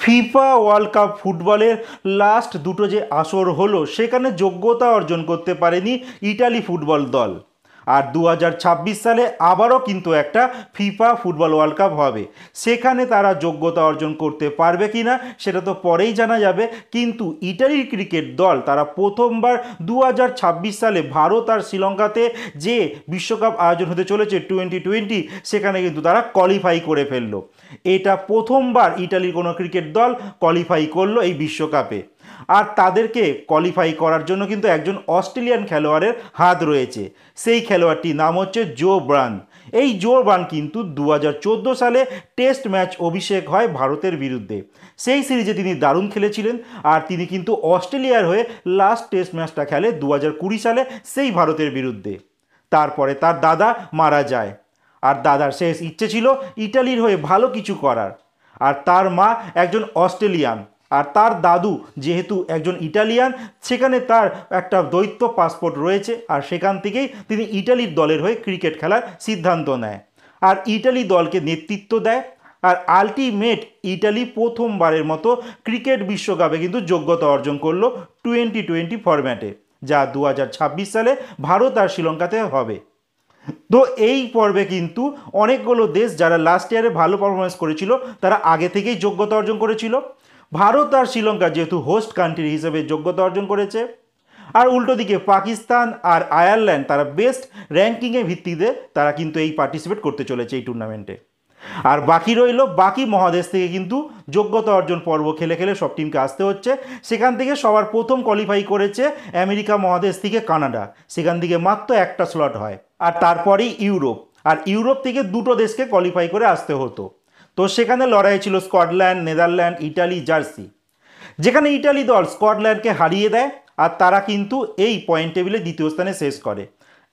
FIFA world cup ফুটবলের last দুটো যে আসর হলো সেখানে যোগ্যতা অর্জন করতে পারেনি ইটালি ফুটবল দল। আর 2026 সালে আবারও কিন্তু একটা ফিফা ফুটবল ওয়ার্ল্ড কাপ হবে, সেখানে তারা যোগ্যতা অর্জন করতে পারবে কি না সেটা তো পরেই জানা যাবে। কিন্তু ইটালির ক্রিকেট দল তারা প্রথমবার 2026 সালে ভারত আর শ্রীলঙ্কাতে যে বিশ্বকাপ আয়োজন হতে চলেছে 2020, সেখানে কিন্তু তারা কোয়ালিফাই করে ফেললো। এটা প্রথমবার ইটালির কোনো ক্রিকেট দল কোয়ালিফাই করলো এই বিশ্বকাপে। আর তাদেরকে কোয়ালিফাই করার জন্য কিন্তু একজন অস্ট্রেলিয়ান খেলোয়াড়ের হাত রয়েছে। সেই খেলোয়াড়টির নাম হচ্ছে জো ব্রান। এই জো ব্রান কিন্তু 2014 সালে টেস্ট ম্যাচ অভিষেক হয় ভারতের বিরুদ্ধে। সেই সিরিজে তিনি দারুণ খেলেছিলেন, আর তিনি কিন্তু অস্ট্রেলিয়ার হয়ে লাস্ট টেস্ট ম্যাচটা খেলে 2020 সালে সেই ভারতের বিরুদ্ধে। তারপরে তার দাদা মারা যায়, আর দাদার শেষ ইচ্ছে ছিল ইটালির হয়ে ভালো কিছু করার। আর তার মা একজন অস্ট্রেলিয়ান, আর তার দাদু যেহেতু একজন ইটালিয়ান, সেখানে তার একটা দ্বৈত পাসপোর্ট রয়েছে, আর সেখান থেকেই তিনি ইটালির দলের হয়ে ক্রিকেট খেলার সিদ্ধান্ত নেয় আর ইটালি দলকে নেতৃত্ব দেয়। আর আলটিমেট ইটালি প্রথমবারের মতো ক্রিকেট বিশ্বকাপে কিন্তু যোগ্যতা অর্জন করলো 2020 ফরম্যাটে, যা 2026 সালে ভারত আর শ্রীলঙ্কাতে হবে। তো এই পর্বে কিন্তু অনেকগুলো দেশ যারা লাস্ট ইয়ারে ভালো পারফরমেন্স করেছিল তারা আগে থেকেই যোগ্যতা অর্জন করেছিল। ভারত আর শ্রীলঙ্কা যেহেতু হোস্ট কান্ট্রি হিসেবে যোগ্যতা অর্জন করেছে, আর উল্টো দিকে পাকিস্তান আর আয়ারল্যান্ড তারা বেস্ট র্যাঙ্কিংয়ের ভিত্তিতে তারা কিন্তু এই পার্টিসিপেট করতে চলেছে এই টুর্নামেন্টে। আর বাকি রইল বাকি মহাদেশ থেকে কিন্তু যোগ্যতা অর্জন পর্ব খেলে খেলে সব টিমকে আসতে হচ্ছে। সেখান থেকে সবার প্রথম কোয়ালিফাই করেছে আমেরিকা মহাদেশ থেকে কানাডা, সেখান থেকে মাত্র একটা স্লট হয়। আর তারপরেই ইউরোপ, আর ইউরোপ থেকে দুটো দেশকে কোয়ালিফাই করে আসতে হতো। তো সেখানে লড়াই ছিল স্কটল্যান্ড, নেদারল্যান্ড, ইটালি, জার্সি। যেখানে ইটালি দল স্কটল্যান্ডকে হারিয়ে দেয়, আর তারা কিন্তু এই পয়েন্ট টেবিলে দ্বিতীয় স্থানে শেষ করে।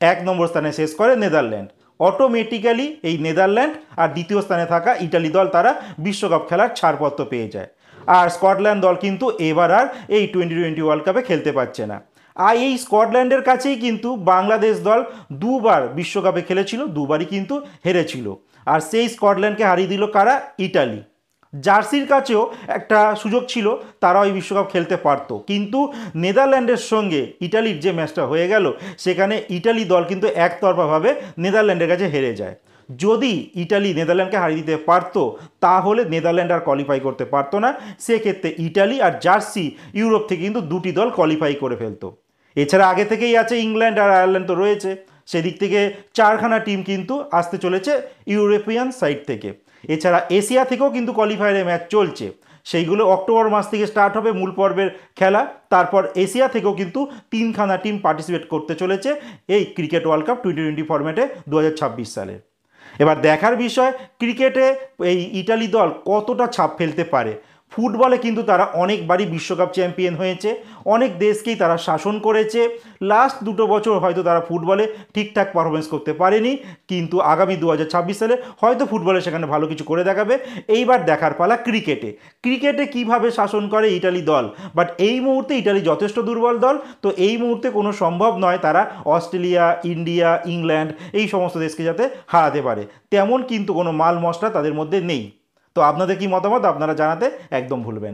1 নম্বর স্থানে শেষ করে নেদারল্যান্ড। অটোমেটিক্যালি এই নেদারল্যান্ড আর দ্বিতীয় স্থানে থাকা ইটালি দল তারা বিশ্বকাপ খেলার ছাড়পত্র পেয়ে যায়। আর স্কটল্যান্ড দল কিন্তু এবার আর এই 2020 ওয়ার্ল্ড কাপে খেলতে পারছে না। আর এই স্কটল্যান্ডের কাছেই কিন্তু বাংলাদেশ দল দুবার বিশ্বকাপে খেলেছিল, দুবারই কিন্তু হেরেছিল। আর সেই স্কটল্যান্ডকে হারিয়ে দিল কারা? ইটালি। জার্সির কাছেও একটা সুযোগ ছিল, তারাও এই বিশ্বকাপ খেলতে পারত, কিন্তু নেদারল্যান্ডের সঙ্গে ইটালির যে ম্যাচটা হয়ে গেল সেখানে ইটালি দল কিন্তু একতরফাভাবে নেদারল্যান্ডের কাছে হেরে যায়। যদি ইটালি নেদারল্যান্ডকে হারিয়ে দিতে পারতো তাহলে নেদারল্যান্ড আর কোয়ালিফাই করতে পারতো না। সেক্ষেত্রে ইটালি আর জার্সি ইউরোপ থেকে কিন্তু দুটি দল কোয়ালিফাই করে ফেলতো। এছাড়া আগে থেকেই আছে ইংল্যান্ড আর আয়ারল্যান্ড তো রয়েছে, সেদিক থেকে 4খানা টিম কিন্তু আসতে চলেছে ইউরোপিয়ান সাইড থেকে। এছাড়া এশিয়া থেকেও কিন্তু কোয়ালিফায়ারের ম্যাচ চলছে, সেইগুলো অক্টোবর মাস থেকে স্টার্ট হবে মূল পর্বের খেলা। তারপর এশিয়া থেকেও কিন্তু 3খানা টিম পার্টিসিপেট করতে চলেছে এই ক্রিকেট ওয়ার্ল্ড কাপ 2020 ফরম্যাটে 2026 সালে। এবার দেখার বিষয় ক্রিকেটে এই ইটালি দল কতটা ছাপ ফেলতে পারে। ফুটবলে কিন্তু তারা অনেকবারই বিশ্বকাপ চ্যাম্পিয়ন হয়েছে, অনেক দেশকেই তারা শাসন করেছে। লাস্ট দুটো বছর হয়তো তারা ফুটবলে ঠিকঠাক পারফরমেন্স করতে পারেনি, কিন্তু আগামী 2026 সালে হয়তো ফুটবলে সেখানে ভালো কিছু করে দেখাবে। এইবার দেখার পালা ক্রিকেটে। ক্রিকেটে কিভাবে শাসন করে ইটালি দল, বাট এই মুহূর্তে ইটালি যথেষ্ট দুর্বল দল। তো এই মুহূর্তে কোনো সম্ভব নয় তারা অস্ট্রেলিয়া, ইন্ডিয়া, ইংল্যান্ড এই সমস্ত দেশকে যাতে হারাতে পারে, তেমন কিন্তু কোনো মাল মশলা তাদের মধ্যে নেই। তো আপনাদের কি মতামত আপনারা জানাতে একদম ভুলবেন না।